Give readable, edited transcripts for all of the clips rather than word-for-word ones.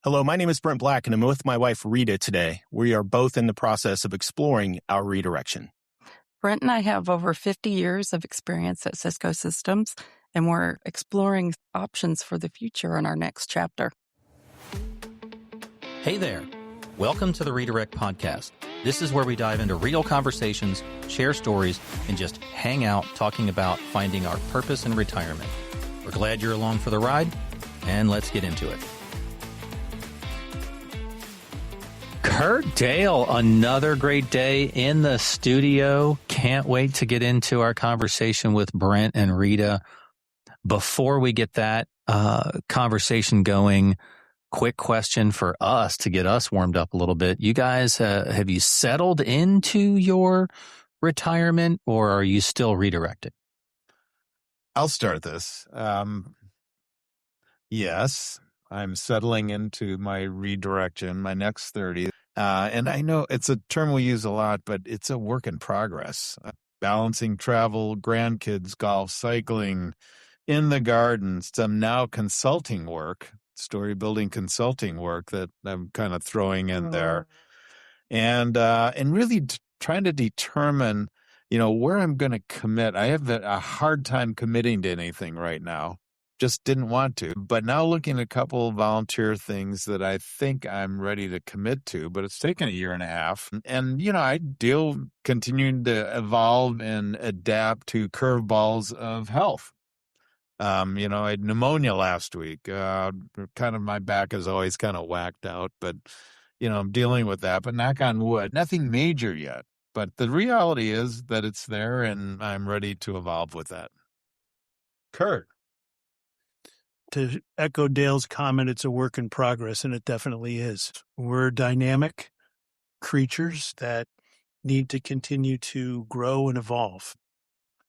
Hello, my name is Brent Black, and I'm with my wife, Rita, today. We are both in the process of exploring our redirection. Brent and I have over 50 years of experience at Cisco Systems, and we're exploring options for the future in our next chapter. Hey there. Welcome to the Redirect Podcast. This is where we dive into real conversations, share stories, and just hang out talking about finding our purpose in retirement. We're glad you're along for the ride, and let's get into it. Curt, Dale, another great day in the studio. Can't wait to get into our conversation with Brent and Rita. Before we get that conversation going, quick question for us to get us warmed up a little bit. You guys, have you settled into your retirement, or are you still redirecting? I'll start this. Yes, I'm settling into my redirection, my next 30. And I know it's a term we use a lot, but it's a work in progress. Balancing travel, grandkids, golf, cycling, in the garden, some now consulting work, story building consulting work that I'm kind of throwing in there. And really trying to determine, where I'm going to commit. I have a hard time committing to anything right now. Just didn't want to. But now looking at a couple of volunteer things that I think I'm ready to commit to, but it's taken a year and a half. And, I continuing to evolve and adapt to curveballs of health. I had pneumonia last week. Kind of my back is always kind of whacked out, but, I'm dealing with that. But knock on wood, nothing major yet. But the reality is that it's there, and I'm ready to evolve with that. Curt. To echo Dale's comment, it's a work in progress, and it definitely is. We're dynamic creatures that need to continue to grow and evolve.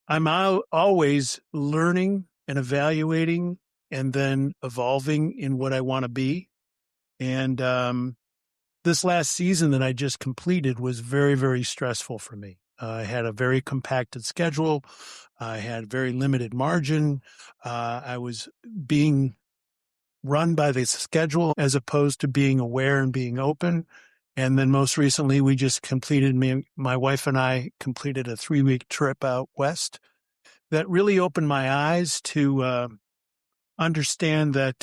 I'm always learning and evaluating and then evolving in what I want to be. And this last season that I just completed was very, very stressful for me. I had a very compacted schedule. I had very limited margin. I was being run by the schedule as opposed to being aware and being open. And then most recently, we just my wife and I completed a 3-week trip out west that really opened my eyes to understand that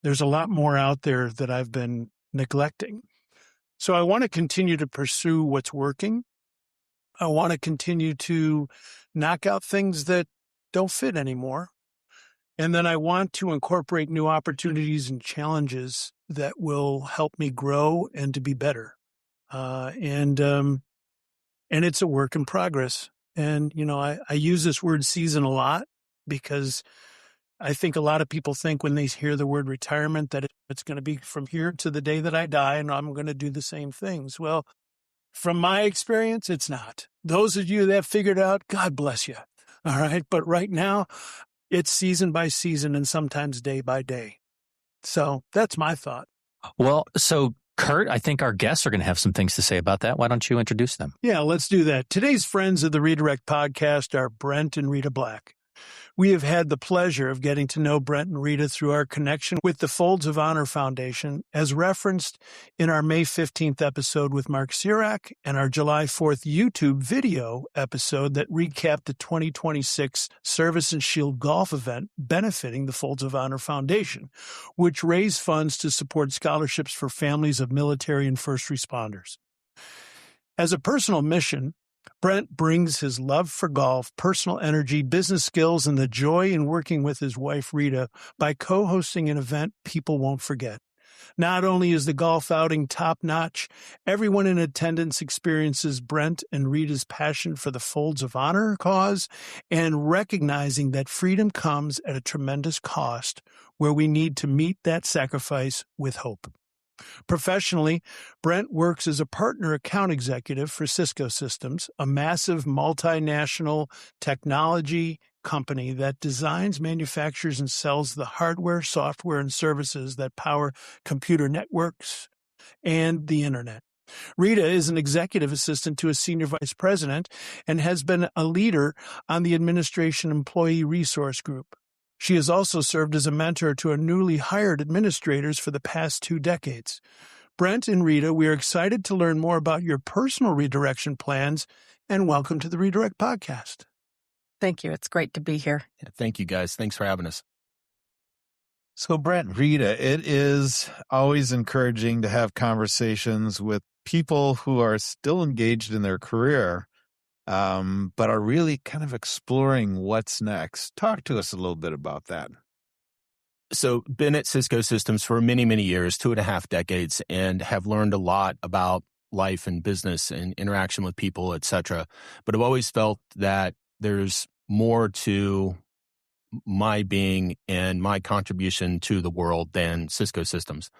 there's a lot more out there that I've been neglecting. So I want to continue to pursue what's working. I want to continue to knock out things that don't fit anymore. And then I want to incorporate new opportunities and challenges that will help me grow and to be better. And it's a work in progress. And, I use this word season a lot because I think a lot of people think when they hear the word retirement that it's going to be from here to the day that I die and I'm going to do the same things. Well, from my experience, it's not. Those of you that have figured out, God bless you. All right. But right now, it's season by season and sometimes day by day. So that's my thought. Well, so Curt, I think our guests are going to have some things to say about that. Why don't you introduce them? Yeah, let's do that. Today's friends of the Redirect podcast are Brent and Rita Black. We have had the pleasure of getting to know Brent and Rita through our connection with the Folds of Honor Foundation, as referenced in our May 15th episode with Mark Sirak and our July 4th YouTube video episode that recapped the 2026 Service and Shield Golf event benefiting the Folds of Honor Foundation, which raised funds to support scholarships for families of military and first responders. As a personal mission, Brent brings his love for golf, personal energy, business skills, and the joy in working with his wife, Rita, by co-hosting an event people won't forget. Not only is the golf outing top-notch, everyone in attendance experiences Brent and Rita's passion for the Folds of Honor cause and recognizing that freedom comes at a tremendous cost, where we need to meet that sacrifice with hope. Professionally, Brent works as a partner account executive for Cisco Systems, a massive multinational technology company that designs, manufactures, and sells the hardware, software, and services that power computer networks and the internet. Rita is an executive assistant to a senior vice president and has been a leader on the administration employee resource group. She has also served as a mentor to newly hired administrators for the past 2 decades. Brent and Rita, we are excited to learn more about your personal redirection plans, and welcome to the Redirect Podcast. Thank you. It's great to be here. Yeah, thank you, guys. Thanks for having us. So, Brent and Rita, it is always encouraging to have conversations with people who are still engaged in their career, but are really kind of exploring what's next. Talk to us a little bit about that. So, been at Cisco Systems for many, many years, 2.5 decades, and have learned a lot about life and business and interaction with people, et cetera. But I've always felt that there's more to my being and my contribution to the world than Cisco Systems.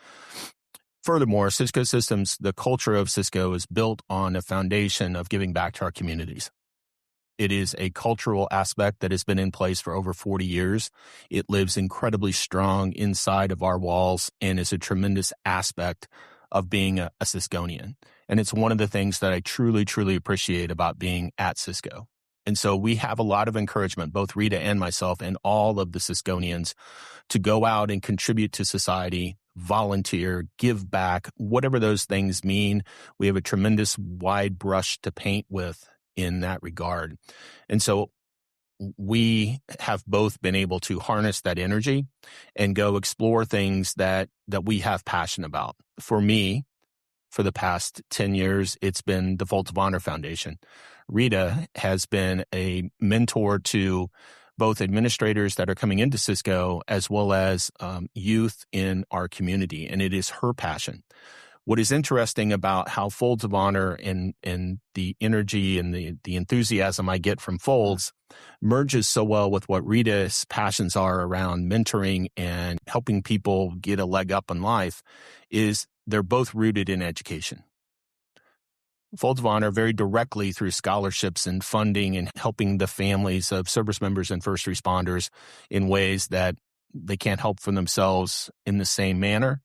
Furthermore, Cisco Systems, the culture of Cisco is built on a foundation of giving back to our communities. It is a cultural aspect that has been in place for over 40 years. It lives incredibly strong inside of our walls and is a tremendous aspect of being a Cisconian. And it's one of the things that I truly, truly appreciate about being at Cisco. And so we have a lot of encouragement, both Rita and myself and all of the Cisconians, to go out and contribute to society, volunteer, give back, whatever those things mean. We have a tremendous wide brush to paint with in that regard. And so we have both been able to harness that energy and go explore things that we have passion about. For me, for the past 10 years, it's been the Folds of Honor Foundation. Rita has been a mentor to both administrators that are coming into Cisco as well as youth in our community, and it is her passion. What is interesting about how Folds of Honor and the energy and the enthusiasm I get from Folds merges so well with what Rita's passions are around mentoring and helping people get a leg up in life is they're both rooted in education. Folds of Honor very directly through scholarships and funding and helping the families of service members and first responders in ways that they can't help for themselves in the same manner.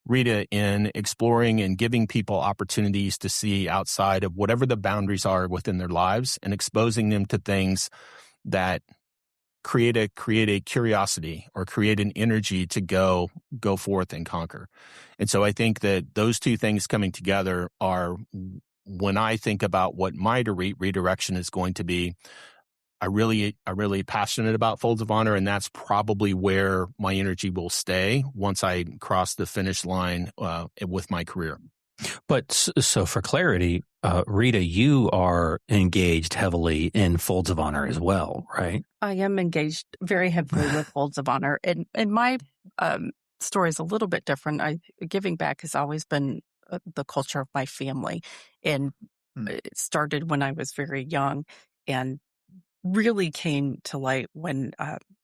Rita in exploring and giving people opportunities to see outside of whatever the boundaries are within their lives and exposing them to things that create a curiosity or create an energy to go forth and conquer. And so I think that those two things coming together are, when I think about what my redirection is going to be, I'm really passionate about Folds of Honor, and that's probably where my energy will stay once I cross the finish line with my career. But so for clarity, Rita, you are engaged heavily in Folds of Honor as well, right? I am engaged very heavily with Folds of Honor. And my story is a little bit different. Giving back has always been the culture of my family. And it started when I was very young and really came to light when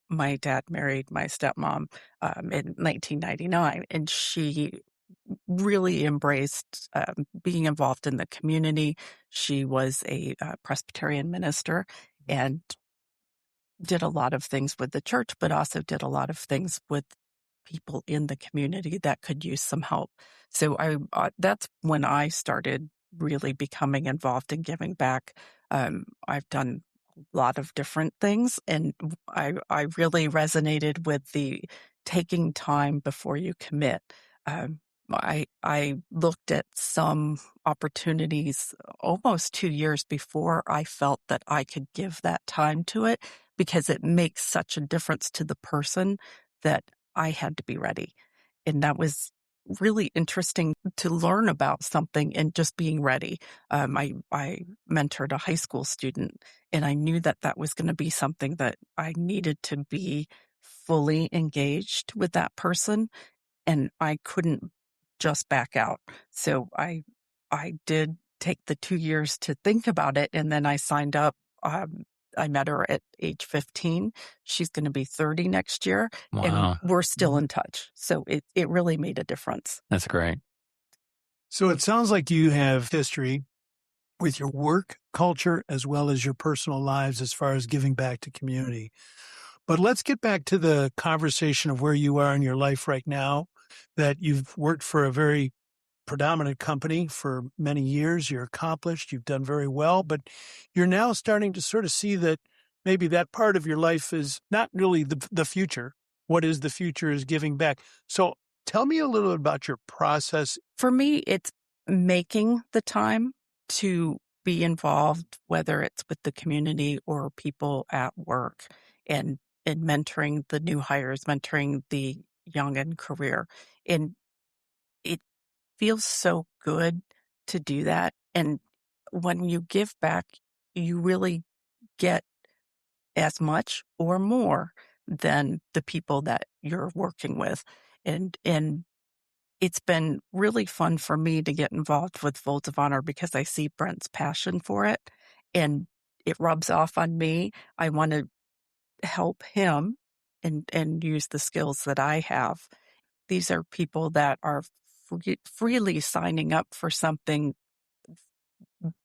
my dad married my stepmom in 1999. And she really embraced being involved in the community. She was a Presbyterian minister and did a lot of things with the church, but also did a lot of things with people in the community that could use some help. So that's when I started really becoming involved in giving back. I've done a lot of different things, and I really resonated with the taking time before you commit. I looked at some opportunities almost 2 years before I felt that I could give that time to it, because it makes such a difference to the person that I had to be ready. And that was really interesting to learn about something and just being ready. I mentored a high school student, and I knew that that was going to be something that I needed to be fully engaged with that person, and I couldn't just back out. So I did take the 2 years to think about it, and then I signed up. I met her at age 15. She's going to be 30 next year. Wow. And we're still in touch. So it really made a difference. That's great. So it sounds like you have history with your work culture as well as your personal lives as far as giving back to community. But let's get back to the conversation of where you are in your life right now, that you've worked for a very predominant company for many years. You're accomplished. You've done very well, but you're now starting to sort of see that maybe that part of your life is not really the future. What is the future is giving back. So tell me a little bit about your process. For me, it's making the time to be involved, whether it's with the community or people at work, and mentoring the new hires, mentoring the young in career. And it feels so good to do that. And when you give back, you really get as much or more than the people that you're working with. And it's been really fun for me to get involved with Folds of Honor because I see Brent's passion for it and it rubs off on me. I want to help him and use the skills that I have. These are people that are freely signing up for something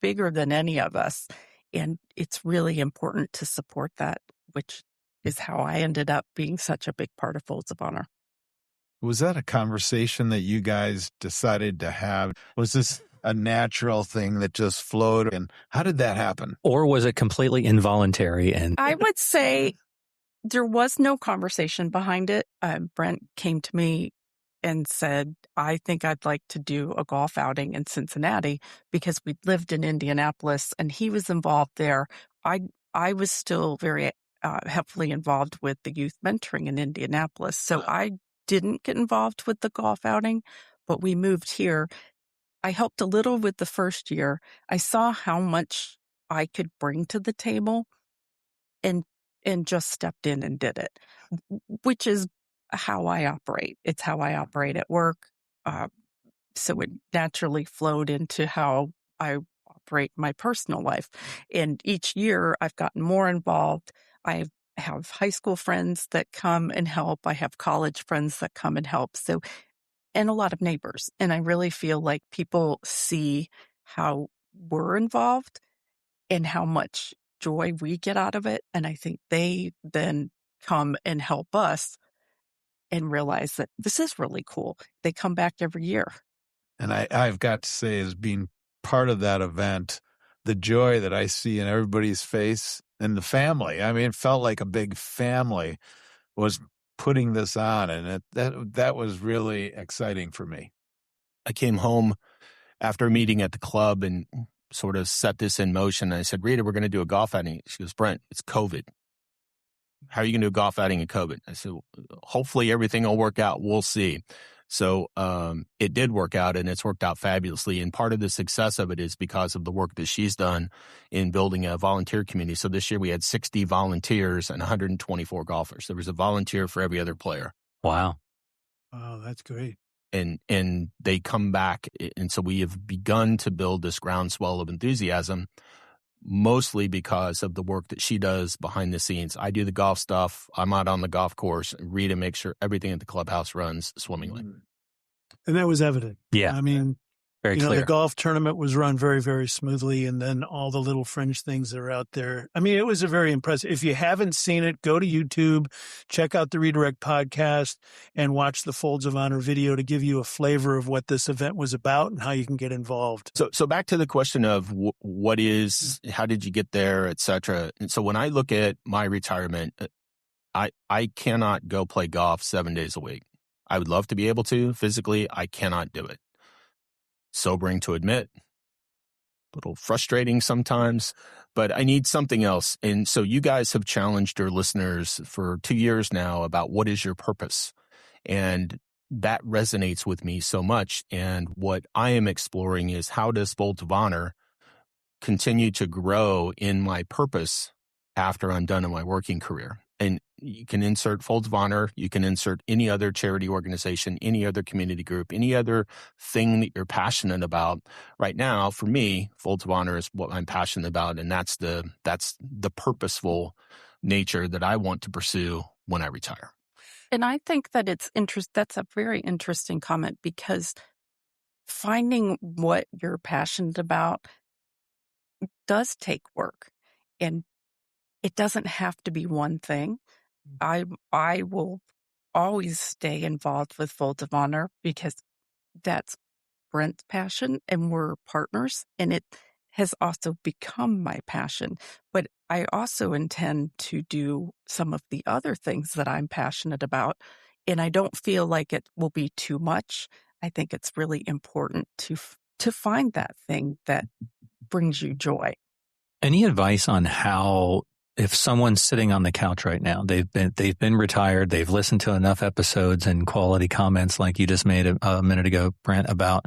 bigger than any of us. And it's really important to support that, which is how I ended up being such a big part of Folds of Honor. Was that a conversation that you guys decided to have? Was this a natural thing that just flowed? And how did that happen? Or was it completely involuntary? And I would say there was no conversation behind it. Brent came to me and said, I think I'd like to do a golf outing in Cincinnati because we lived in Indianapolis and he was involved there. I was still very heavily involved with the youth mentoring in Indianapolis. So I didn't get involved with the golf outing, but we moved here. I helped a little with the first year. I saw how much I could bring to the table and just stepped in and did it, which is how I operate. It's how I operate at work. So it naturally flowed into how I operate my personal life. And each year I've gotten more involved. I have high school friends that come and help. I have college friends that come and help. So, and a lot of neighbors. And I really feel like people see how we're involved and how much joy we get out of it. And I think they then come and help us and realize that this is really cool. They come back every year. And I've got to say, as being part of that event, the joy that I see in everybody's face and the family, I mean, it felt like a big family was putting this on. And that was really exciting for me. I came home after a meeting at the club and sort of set this in motion. I said, Rita, we're going to do a golf outing. She goes, Brent, it's COVID. How are you going to do a golf outing in COVID? I said, hopefully everything will work out. We'll see. So it did work out, and it's worked out fabulously. And part of the success of it is because of the work that she's done in building a volunteer community. So this year we had 60 volunteers and 124 golfers. There was a volunteer for every other player. wow. Oh, that's great. And they come back. And so we have begun to build this groundswell of enthusiasm, mostly because of the work that she does behind the scenes. I do the golf stuff. I'm out on the golf course. Rita makes sure everything at the clubhouse runs swimmingly. And that was evident. Yeah. I mean, Very you know, clear. the golf tournament was run very, very smoothly. And then all the little fringe things that are out there. I mean, it was a very impressive. If you haven't seen it, go to YouTube, check out the Redirect podcast, and watch the Folds of Honor video to give you a flavor of what this event was about and how you can get involved. So back to the question of what is, how did you get there, et cetera. And so when I look at my retirement, I cannot go play golf 7 days a week. I would love to be able to. Physically, I cannot do it. Sobering to admit, a little frustrating sometimes, but I need something else. And so you guys have challenged your listeners for 2 years now about what is your purpose. And that resonates with me so much. And what I am exploring is how does Folds of Honor continue to grow in my purpose after I'm done in my working career. And you can insert Folds of Honor, you can insert any other charity organization, any other community group, any other thing that you're passionate about. Right now, for me, Folds of Honor is what I'm passionate about, and that's the purposeful nature that I want to pursue when I retire. And I think that that's a very interesting comment, because finding what you're passionate about does take work, and it doesn't have to be one thing. I will always stay involved with Folds of Honor because that's Brent's passion and we're partners, and it has also become my passion. But I also intend to do some of the other things that I'm passionate about. And I don't feel like it will be too much. I think it's really important to find that thing that brings you joy. Any advice on how, if someone's sitting on the couch right now, they've been retired, they've listened to enough episodes and quality comments like you just made a minute ago, Brent, about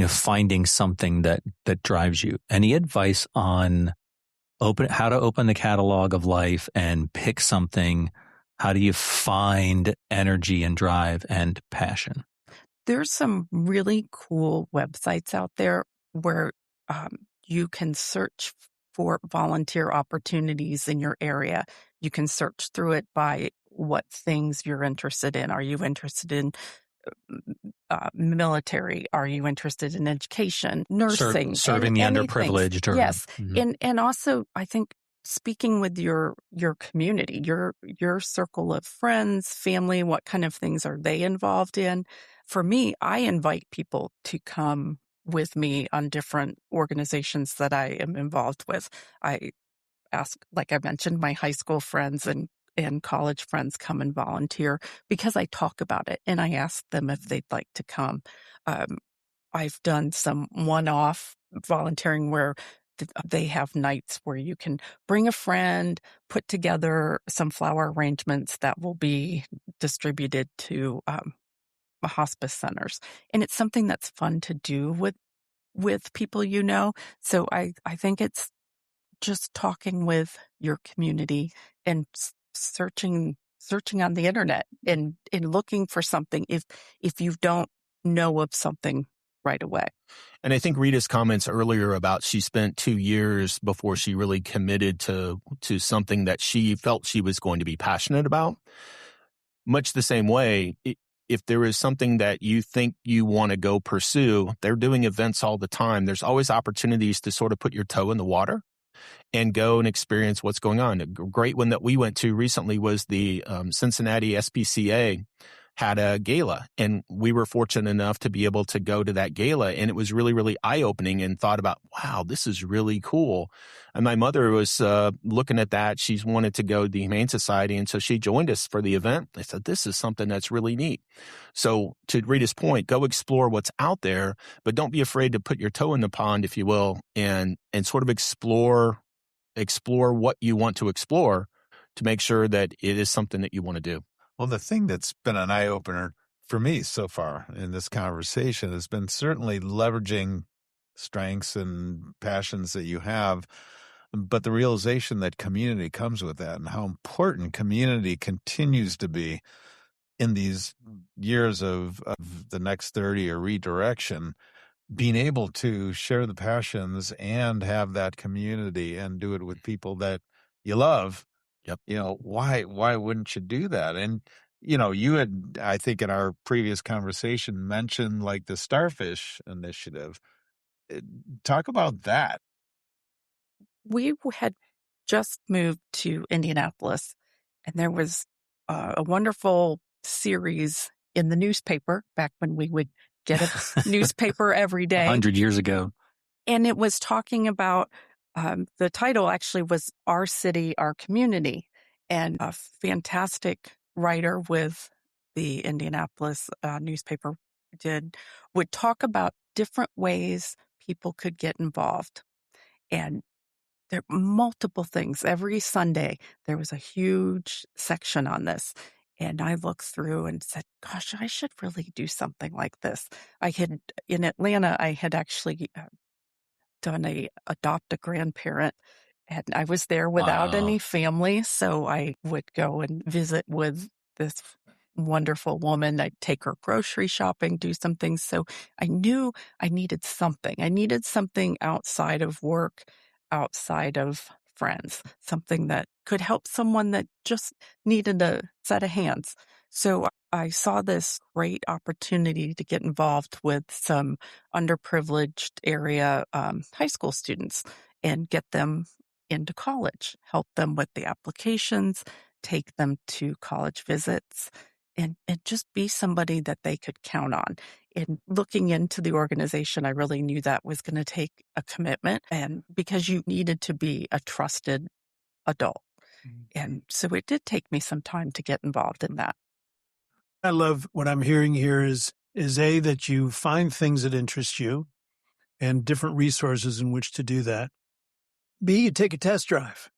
finding something that drives you. Any advice on how to open the catalog of life and pick something? How do you find energy and drive and passion? There's some really cool websites out there where you can search for volunteer opportunities in your area. You can search through it by what things you're interested in. Are you interested in military? Are you interested in education, nursing, serving the underprivileged? Yes, and also I think speaking with your community, your circle of friends, family, what kind of things are they involved in? For me, I invite people to come with me on different organizations that I am involved with. I ask, like I mentioned, my high school friends and college friends come and volunteer because I talk about it and I ask them if they'd like to come. I've done some one-off volunteering where they have nights where you can bring a friend, put together some flower arrangements that will be distributed to hospice centers. And it's something that's fun to do with people you know. So I think it's just talking with your community and searching on the internet and looking for something if you don't know of something right away. And I think Rita's comments earlier about she spent 2 years before she really committed to something that she felt she was going to be passionate about. Much the same way, if there is something that you think you want to go pursue, they're doing events all the time. There's always opportunities to sort of put your toe in the water and go and experience what's going on. A great one that we went to recently was the Cincinnati SPCA had a gala, and we were fortunate enough to be able to go to that gala, and it was really, really eye-opening, and thought about, wow, this is really cool. And my mother was looking at that. She's wanted to go to the Humane Society, and so she joined us for the event. I said, this is something that's really neat. So to Rita's point, go explore what's out there, but don't be afraid to put your toe in the pond, if you will, and sort of explore what you want to explore to make sure that it is something that you want to do. Well, the thing that's been an eye-opener for me so far in this conversation has been certainly leveraging strengths and passions that you have, but the realization that community comes with that and how important community continues to be in these years of the next 30 or redirection, being able to share the passions and have that community and do it with people that you love. Yep. Why wouldn't you do that? And, you had, I think in our previous conversation, mentioned like the Starfish Initiative. Talk about that. We had just moved to Indianapolis, and there was a wonderful series in the newspaper back when we would get a newspaper every day. 100 years ago. And it was talking about, the title actually was Our City, Our Community. And a fantastic writer with the Indianapolis newspaper would talk about different ways people could get involved. And there are multiple things. Every Sunday, there was a huge section on this. And I looked through and said, gosh, I should really do something like this. In Atlanta, I had actually done adopt a grandparent, and I was there without any family. So I would go and visit with this wonderful woman. I'd take her grocery shopping, do some things. So I knew I needed something. I needed something outside of work, outside of friends, something that could help someone that just needed a set of hands. So I saw this great opportunity to get involved with some underprivileged area high school students and get them into college, help them with the applications, take them to college visits. and just be somebody that they could count on. In looking into the organization, I really knew that was going to take a commitment, and because you needed to be a trusted adult. And so it did take me some time to get involved in that. I love what I'm hearing here is A, that you find things that interest you and different resources in which to do that. B, you take a test drive.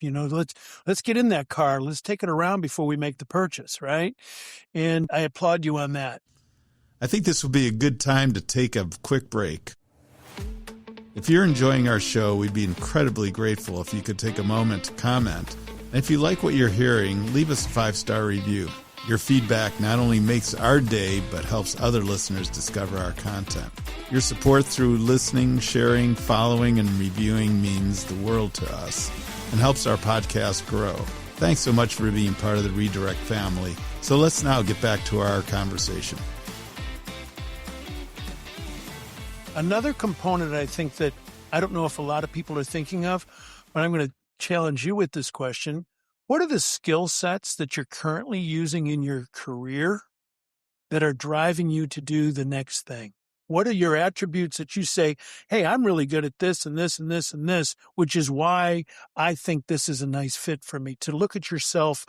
Let's get in that car. Let's take it around before we make the purchase, right? And I applaud you on that. I think this will be a good time to take a quick break. If you're enjoying our show, we'd be incredibly grateful if you could take a moment to comment. And if you like what you're hearing, leave us a 5-star review. Your feedback not only makes our day, but helps other listeners discover our content. Your support through listening, sharing, following, and reviewing means the world to us and helps our podcast grow. Thanks so much for being part of the Redirect family. So let's now get back to our conversation. Another component I think that I don't know if a lot of people are thinking of, but I'm going to challenge you with this question. What are the skill sets that you're currently using in your career that are driving you to do the next thing? What are your attributes that you say, hey, I'm really good at this and this and this and this, which is why I think this is a nice fit for me, to look at yourself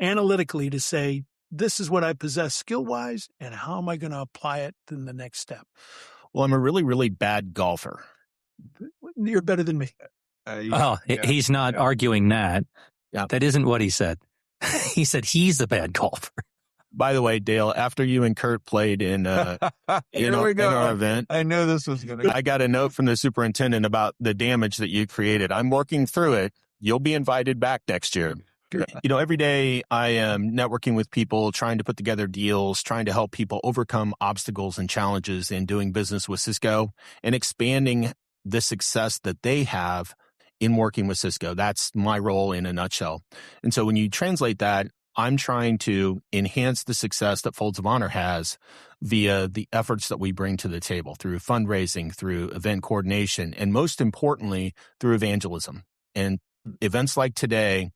analytically to say, this is what I possess skill-wise, and how am I going to apply it in the next step? Well, I'm a really, really bad golfer. You're better than me. He's not arguing that. Yeah. That isn't what he said. He said he's a bad golfer. By the way, Dale, after you and Curt played in our event, I knew this was going to. I got a note from the superintendent about the damage that you created. I'm working through it. You'll be invited back next year. Every day I am networking with people, trying to put together deals, trying to help people overcome obstacles and challenges in doing business with Cisco and expanding the success that they have in working with Cisco. That's my role in a nutshell. And so when you translate that, I'm trying to enhance the success that Folds of Honor has via the efforts that we bring to the table through fundraising, through event coordination, and most importantly, through evangelism. And events like today,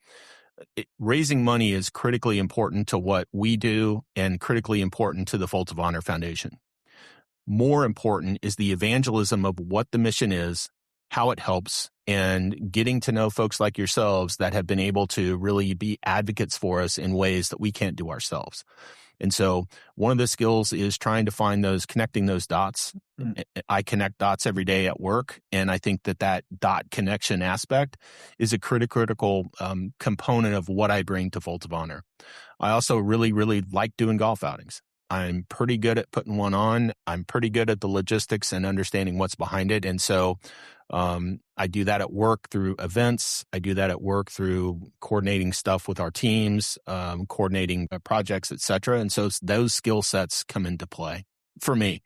raising money is critically important to what we do and critically important to the Folds of Honor Foundation. More important is the evangelism of what the mission is, how it helps, and getting to know folks like yourselves that have been able to really be advocates for us in ways that we can't do ourselves. And so one of the skills is trying to find connecting those dots. I connect dots every day at work, and I think that dot connection aspect is a critical component of what I bring to Folds of Honor. I also really, really like doing golf outings. I'm pretty good at putting one on. I'm pretty good at the logistics and understanding what's behind it. And so I do that at work through events. I do that at work through coordinating stuff with our teams, coordinating projects, et cetera. And so those skill sets come into play for me.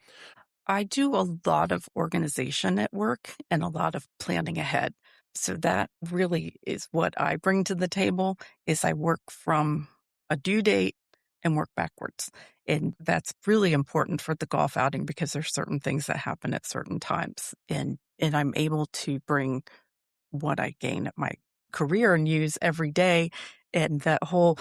I do a lot of organization at work and a lot of planning ahead. So that really is what I bring to the table. Is I work from a due date and work backwards. And that's really important for the golf outing because there's certain things that happen at certain times. And I'm able to bring what I gain at my career and use every day. And that whole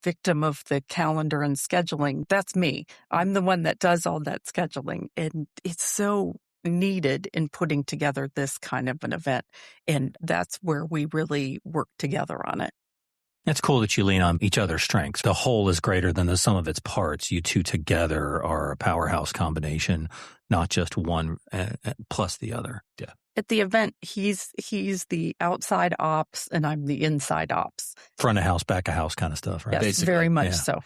victim of the calendar and scheduling, that's me. I'm the one that does all that scheduling. And it's so needed in putting together this kind of an event. And that's where we really work together on it. It's cool that you lean on each other's strengths. The whole is greater than the sum of its parts. You two together are a powerhouse combination, not just one plus the other. Yeah. At the event, he's the outside ops and I'm the inside ops. Front of house, back of house kind of stuff, right? Yes, Basically, very much so.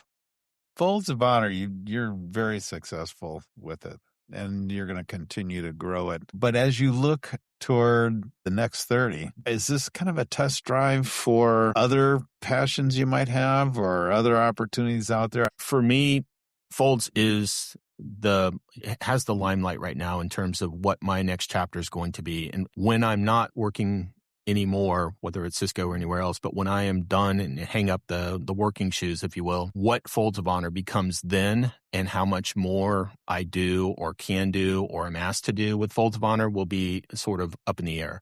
Folds of Honor, you're very successful with it, and you're going to continue to grow it. But as you look toward the next 30, is this kind of a test drive for other passions you might have or other opportunities out there? For me, Folds has the limelight right now in terms of what my next chapter is going to be. And when I'm not working anymore, whether it's Cisco or anywhere else, but when I am done and hang up the working shoes, if you will, what Folds of Honor becomes then and how much more I do or can do or am asked to do with Folds of Honor will be sort of up in the air.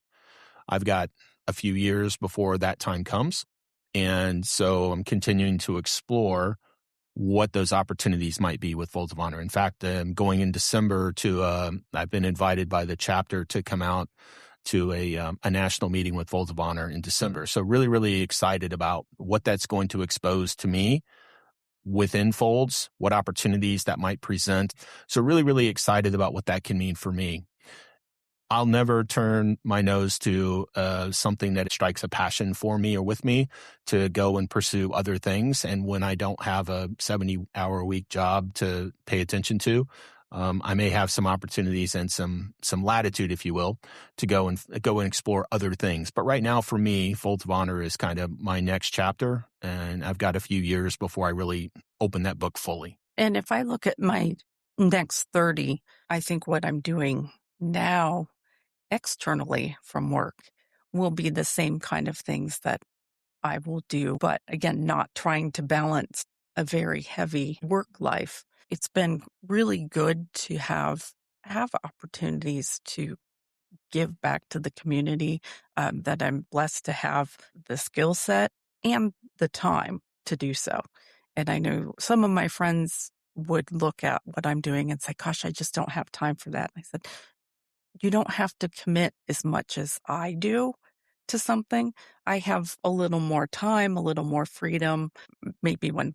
I've got a few years before that time comes. And so I'm continuing to explore what those opportunities might be with Folds of Honor. In fact, going in December I've been invited by the chapter to come out to a national meeting with Folds of Honor in December. So really, really excited about what that's going to expose to me within Folds, what opportunities that might present. So really, really excited about what that can mean for me. I'll never turn my nose to something that strikes a passion for me or with me to go and pursue other things. And when I don't have a 70-hour-a-week job to pay attention to, I may have some opportunities and some latitude, if you will, to go and explore other things. But right now, for me, Folds of Honor is kind of my next chapter, and I've got a few years before I really open that book fully. And if I look at my next 30, I think what I'm doing now externally from work will be the same kind of things that I will do. But again, not trying to balance a very heavy work life. It's been really good to have opportunities to give back to the community, that I'm blessed to have the skill set and the time to do so. And I know some of my friends would look at what I'm doing and say, gosh, I just don't have time for that. And I said, you don't have to commit as much as I do to something. I have a little more time, a little more freedom, maybe when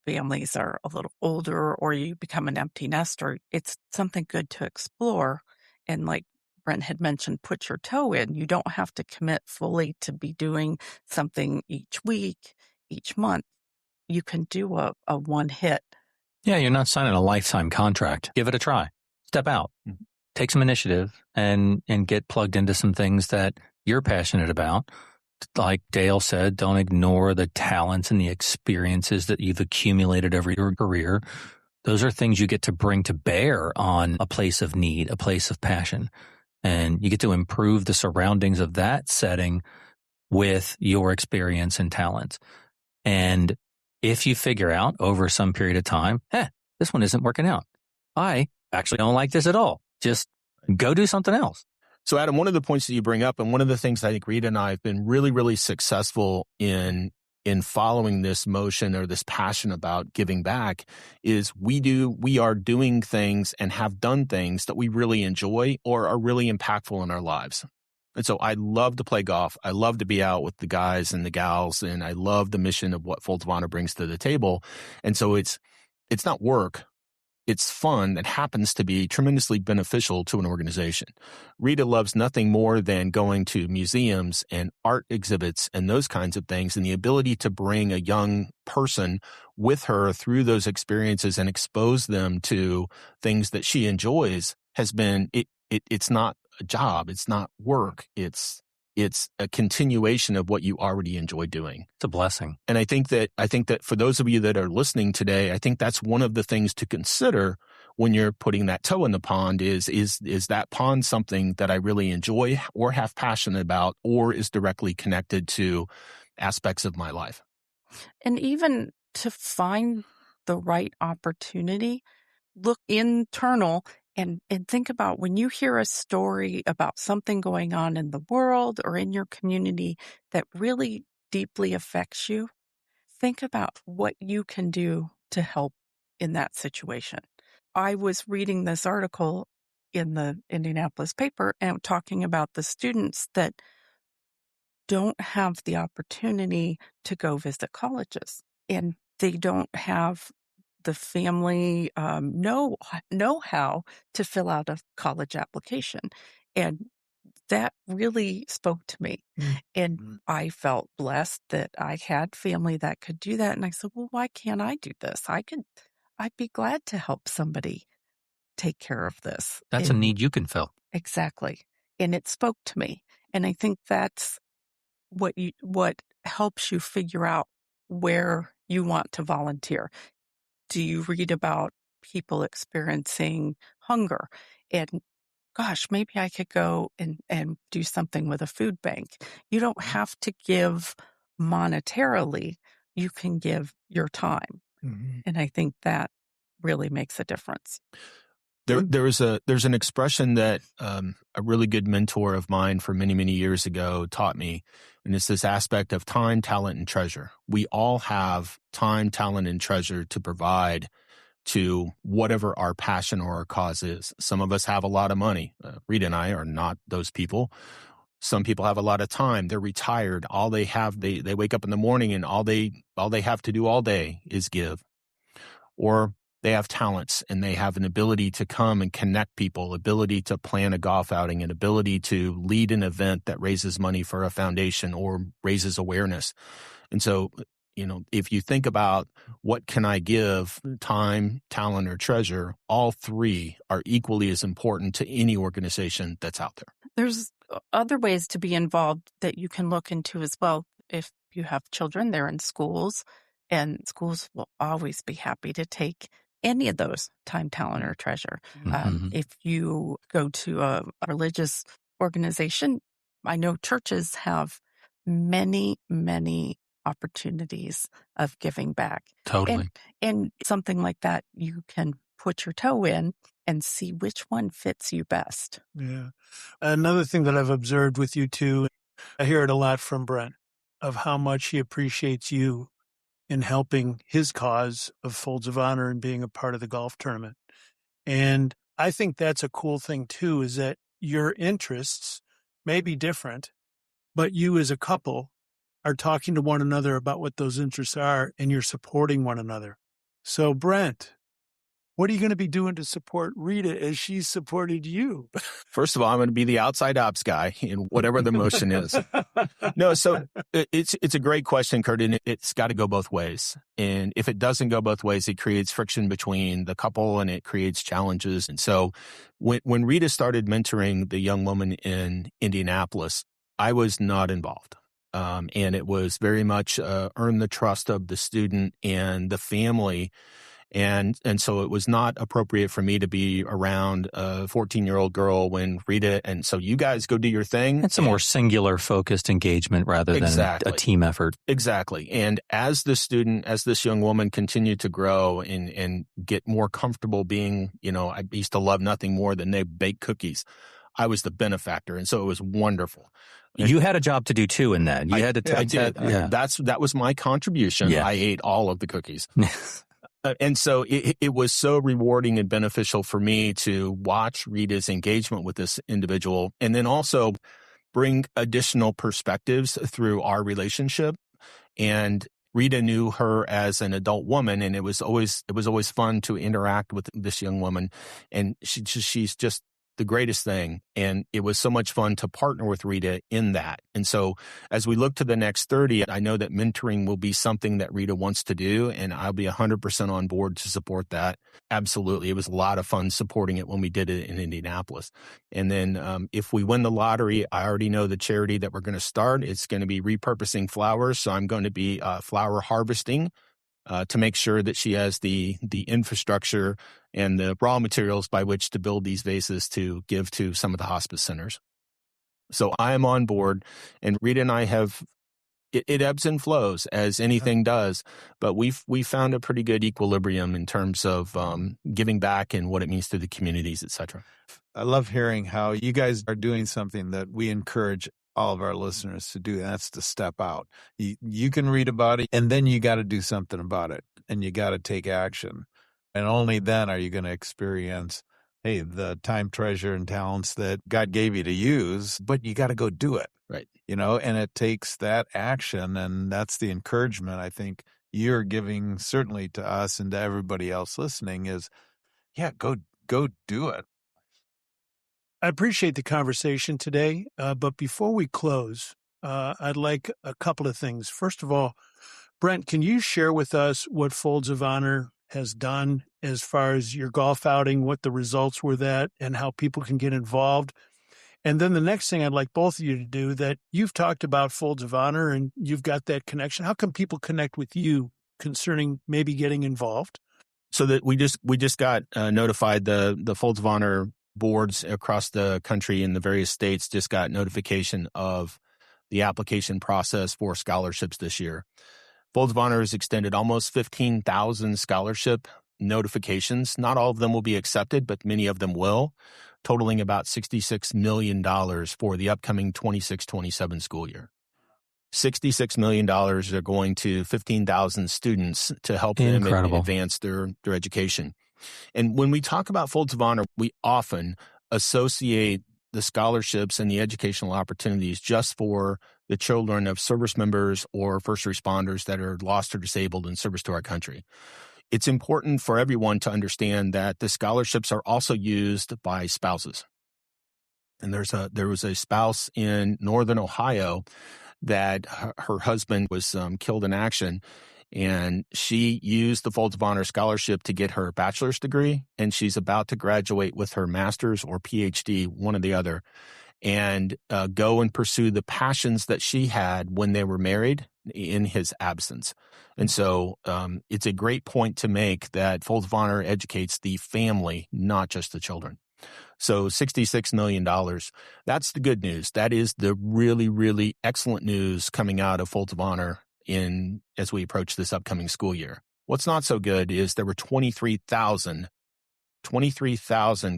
families are a little older or you become an empty nester. It's something good to explore. And like Brent had mentioned, put your toe in. You don't have to commit fully to be doing something each week, each month. You can do a one hit. Yeah, you're not signing a lifetime contract. Give it a try. Step out. Take some initiative and get plugged into some things that you're passionate about. Like Dale said, don't ignore the talents and the experiences that you've accumulated over your career. Those are things you get to bring to bear on a place of need, a place of passion. And you get to improve the surroundings of that setting with your experience and talents. And if you figure out over some period of time, this one isn't working out. I actually don't like this at all. Just go do something else. So, Adam, one of the points that you bring up, and one of the things I think Rita and I have been really, really successful in following this motion or this passion about giving back, is we are doing things and have done things that we really enjoy or are really impactful in our lives. And so I love to play golf. I love to be out with the guys and the gals, and I love the mission of what Folds of Honor brings to the table. And so it's not work. It's fun that happens to be tremendously beneficial to an organization. Rita loves nothing more than going to museums and art exhibits and those kinds of things, and the ability to bring a young person with her through those experiences and expose them to things that she enjoys has been, it's not a job. It's not work. It's a continuation of what you already enjoy doing. It's a blessing. And I think that for those of you that are listening today, I think that's one of the things to consider when you're putting that toe in the pond is that pond something that I really enjoy or have passion about or is directly connected to aspects of my life? And even to find the right opportunity, look internal and think about when you hear a story about something going on in the world or in your community that really deeply affects you, think about what you can do to help in that situation. I was reading this article in the Indianapolis paper and talking about the students that don't have the opportunity to go visit colleges, and they don't have the family know-how to fill out a college application. And that really spoke to me. And I felt blessed that I had family that could do that. And I said, well, why can't I do this? I'd be glad to help somebody take care of this. That's a need you can fill. Exactly. And it spoke to me. And I think that's what helps you figure out where you want to volunteer. Do you read about people experiencing hunger? And gosh, maybe I could go and do something with a food bank. You don't have to give monetarily. You can give your time. And I think that really makes a difference. There's an expression that a really good mentor of mine from many, many years ago taught me, and it's this aspect of time, talent, and treasure. We all have time, talent, and treasure to provide to whatever our passion or our cause is. Some of us have a lot of money. Rita and I are not those people. Some people have a lot of time. They're retired. All they have, they wake up in the morning and all they have to do all day is give. Or they have talents and they have an ability to come and connect people, ability to plan a golf outing, an ability to lead an event that raises money for a foundation or raises awareness. And so, if you think about what can I give, time, talent, or treasure, all three are equally as important to any organization that's out there. There's other ways to be involved that you can look into as well. If you have children, they're in schools, and schools will always be happy to take any of those time, talent, or treasure. If you go to a religious organization, I know churches have many, many opportunities of giving back. Totally. And something like that, you can put your toe in and see which one fits you best. Yeah. Another thing that I've observed with you too, I hear it a lot from Brent, of how much he appreciates you in helping his cause of Folds of Honor and being a part of the golf tournament. And I think that's a cool thing too, is that your interests may be different, but you as a couple are talking to one another about what those interests are, and you're supporting one another. So Brent, what are you going to be doing to support Rita as she's supported you? First of all, I'm going to be the outside ops guy in whatever the motion is. No, so it's a great question, Curt, and it's got to go both ways. And if it doesn't go both ways, it creates friction between the couple and it creates challenges. And so when Rita started mentoring the young woman in Indianapolis, I was not involved. And it was very much earn the trust of the student and the family. And so it was not appropriate for me to be around a 14-year-old girl when Rita, and so you guys go do your thing. It's a more singular focused engagement rather than a team effort. Exactly. And as this young woman continued to grow and get more comfortable being, I used to love nothing more than they bake cookies. I was the benefactor. And so it was wonderful. You had a job to do too in that. You had to. I did. Yeah. That was my contribution. Yeah. I ate all of the cookies. And so it was so rewarding and beneficial for me to watch Rita's engagement with this individual and then also bring additional perspectives through our relationship. And Rita knew her as an adult woman, and it was always fun to interact with this young woman. And she's just the greatest thing. And it was so much fun to partner with Rita in that. And so as we look to the next 30, I know that mentoring will be something that Rita wants to do, and I'll be 100% on board to support that. Absolutely. It was a lot of fun supporting it when we did it in Indianapolis. And then if we win the lottery, I already know the charity that we're going to start. It's going to be repurposing flowers. So I'm going to be flower harvesting to make sure that she has the infrastructure and the raw materials by which to build these vases to give to some of the hospice centers. So I am on board, and Rita and I have, it ebbs and flows as anything does, but we found a pretty good equilibrium in terms of giving back and what it means to the communities, et cetera. I love hearing how you guys are doing something that we encourage all of our listeners to do, and that's to step out. You can read about it, and then you got to do something about it, and you got to take action. And only then are you going to experience, hey, the time, treasure, and talents that God gave you to use, but you got to go do it. Right. And it takes that action, and that's the encouragement I think you're giving certainly to us and to everybody else listening is, yeah, go do it. I appreciate the conversation today, but before we close, I'd like a couple of things. First of all, Brent, can you share with us what Folds of Honor has done as far as your golf outing, what the results were that, and how people can get involved? And then the next thing I'd like both of you to do, that you've talked about Folds of Honor and you've got that connection. How can people connect with you concerning maybe getting involved? So that we just got notified, the Folds of Honor boards across the country in the various states just got notification of the application process for scholarships this year. Folds of Honor has extended almost 15,000 scholarship notifications. Not all of them will be accepted, but many of them will, totaling about $66 million for the upcoming 26-27 school year. $66 million are going to 15,000 students to help them advance their education. And when we talk about Folds of Honor, we often associate the scholarships and the educational opportunities just for the children of service members or first responders that are lost or disabled in service to our country. It's important for everyone to understand that the scholarships are also used by spouses. And there was a spouse in northern Ohio that her husband was killed in action, and she used the Folds of Honor scholarship to get her bachelor's degree, and she's about to graduate with her master's or PhD, one or the other, and go and pursue the passions that she had when they were married in his absence. And so it's a great point to make that Folds of Honor educates the family, not just the children. So $66 million, that's the good news. That is the really, really excellent news coming out of Folds of Honor as we approach this upcoming school year. What's not so good is there were 23,000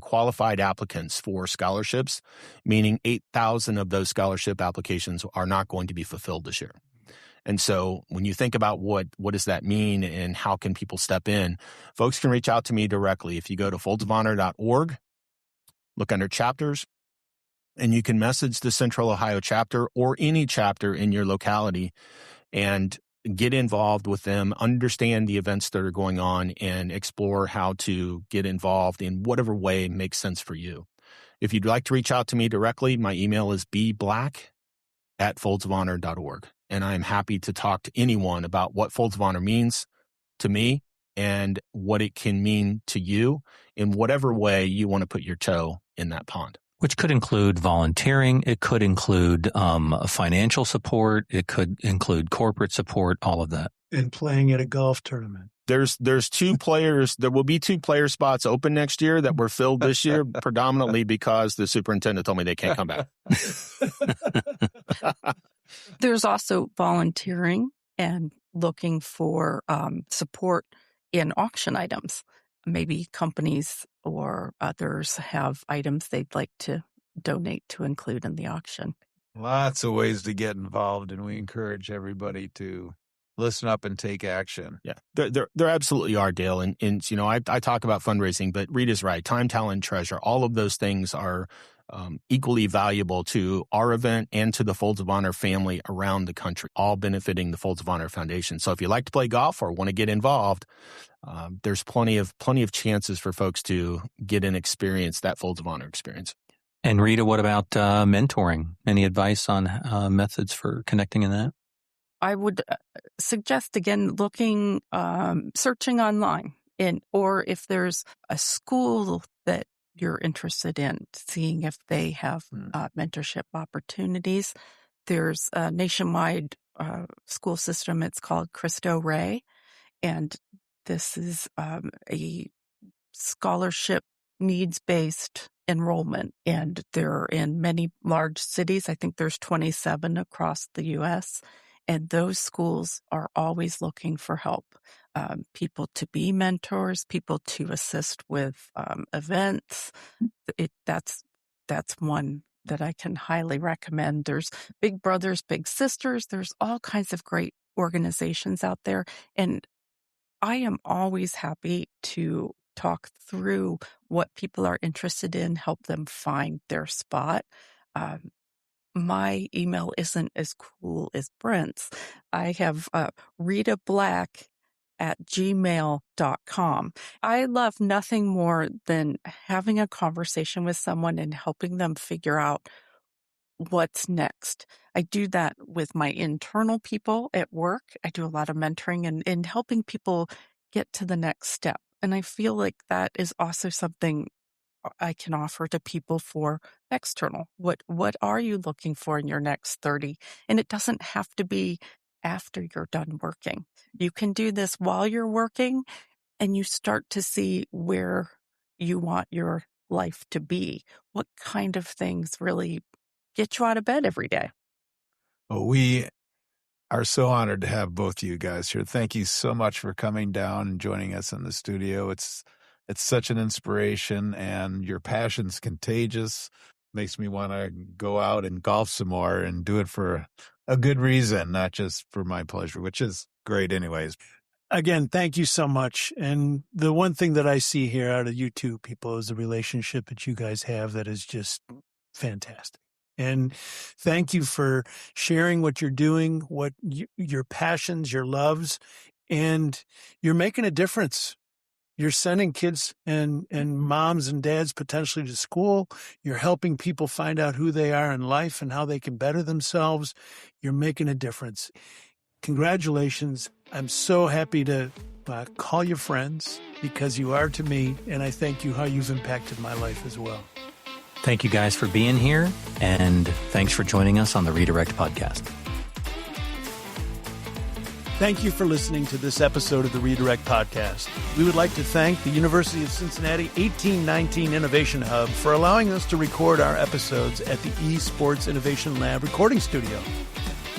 qualified applicants for scholarships, meaning 8,000 of those scholarship applications are not going to be fulfilled this year. And so when you think about what does that mean and how can people step in, folks can reach out to me directly. If you go to foldsofhonor.org, look under chapters, and you can message the Central Ohio chapter or any chapter in your locality and get involved with them, understand the events that are going on, and explore how to get involved in whatever way makes sense for you. If you'd like to reach out to me directly, my email is bblack@foldsofhonor.org. And I'm happy to talk to anyone about what Folds of Honor means to me and what it can mean to you in whatever way you want to put your toe in that pond. Which could include volunteering. It could include financial support. It could include corporate support, all of that. And playing at a golf tournament. There's two players. There will be 2 player spots open next year that were filled this year, predominantly because the superintendent told me they can't come back. There's also volunteering and looking for support in auction items. Maybe companies or others have items they'd like to donate to include in the auction. Lots of ways to get involved, and we encourage everybody to listen up and take action. Yeah, there absolutely are, Dale. And you know, I talk about fundraising, but Rita's right. Time, talent, treasure, all of those things are equally valuable to our event and to the Folds of Honor family around the country, all benefiting the Folds of Honor Foundation. So if you like to play golf or want to get involved, there's plenty of chances for folks to get and experience that Folds of Honor experience. And Rita, what about mentoring? Any advice on methods for connecting in that? I would suggest, again, looking, searching online, or if there's a school that you're interested in, seeing if they have mentorship opportunities. There's a nationwide school system. It's called Cristo Rey, and this is a scholarship needs-based enrollment, and they're in many large cities. I think there's 27 across the U.S., and those schools are always looking for help, people to be mentors, people to assist with events. That's one that I can highly recommend. There's Big Brothers, Big Sisters. There's all kinds of great organizations out there. And I am always happy to talk through what people are interested in, help them find their spot. My email isn't as cool as Brent's. I have Rita Black @gmail.com. I love nothing more than having a conversation with someone and helping them figure out what's next. I do that with my internal people at work. I do a lot of mentoring and helping people get to the next step. And I feel like that is also something I can offer to people for external. What are you looking for in your next 30? And it doesn't have to be after you're done working. You can do this while you're working, and you start to see where you want your life to be. What kind of things really get you out of bed every day? We are so honored to have both of you guys here. Thank you so much for coming down and joining us in the studio. It's such an inspiration, and your passion's contagious. Makes me want to go out and golf some more and do it for a good reason, not just for my pleasure, which is great anyways. Again, thank you so much. And the one thing that I see here out of you two people is the relationship that you guys have that is just fantastic. And thank you for sharing what you're doing, your passions, your loves, and you're making a difference. You're sending kids and moms and dads potentially to school. You're helping people find out who they are in life and how they can better themselves. You're making a difference. Congratulations. I'm so happy to call you friends, because you are to me, and I thank you how you've impacted my life as well. Thank you guys for being here, and thanks for joining us on the Redirect podcast. Thank you for listening to this episode of the Redirect podcast. We would like to thank the University of Cincinnati 1819 Innovation Hub for allowing us to record our episodes at the eSports Innovation Lab recording studio.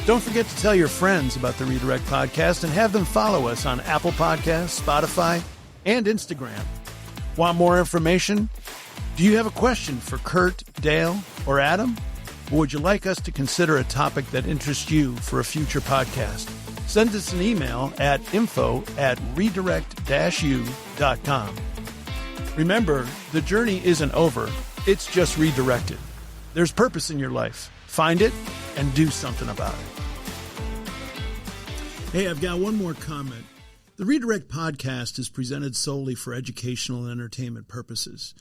Don't forget to tell your friends about the Redirect podcast and have them follow us on Apple Podcasts, Spotify, and Instagram. Want more information? Do you have a question for Curt, Dale, or Adam? Or would you like us to consider a topic that interests you for a future podcast? Send us an email at info@redirect-u.com. Remember, the journey isn't over. It's just redirected. There's purpose in your life. Find it and do something about it. Hey, I've got one more comment. The Redirect podcast is presented solely for educational and entertainment purposes.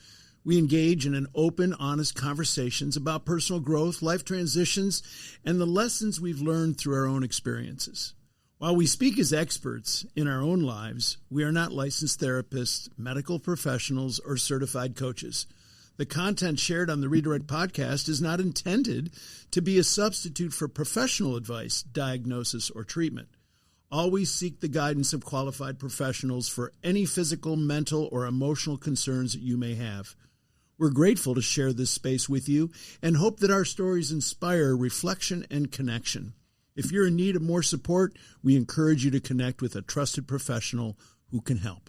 We engage in an open, honest conversations about personal growth, life transitions, and the lessons we've learned through our own experiences. While we speak as experts in our own lives, we are not licensed therapists, medical professionals, or certified coaches. The content shared on the Redirect podcast is not intended to be a substitute for professional advice, diagnosis, or treatment. Always seek the guidance of qualified professionals for any physical, mental, or emotional concerns that you may have. We're grateful to share this space with you and hope that our stories inspire reflection and connection. If you're in need of more support, we encourage you to connect with a trusted professional who can help.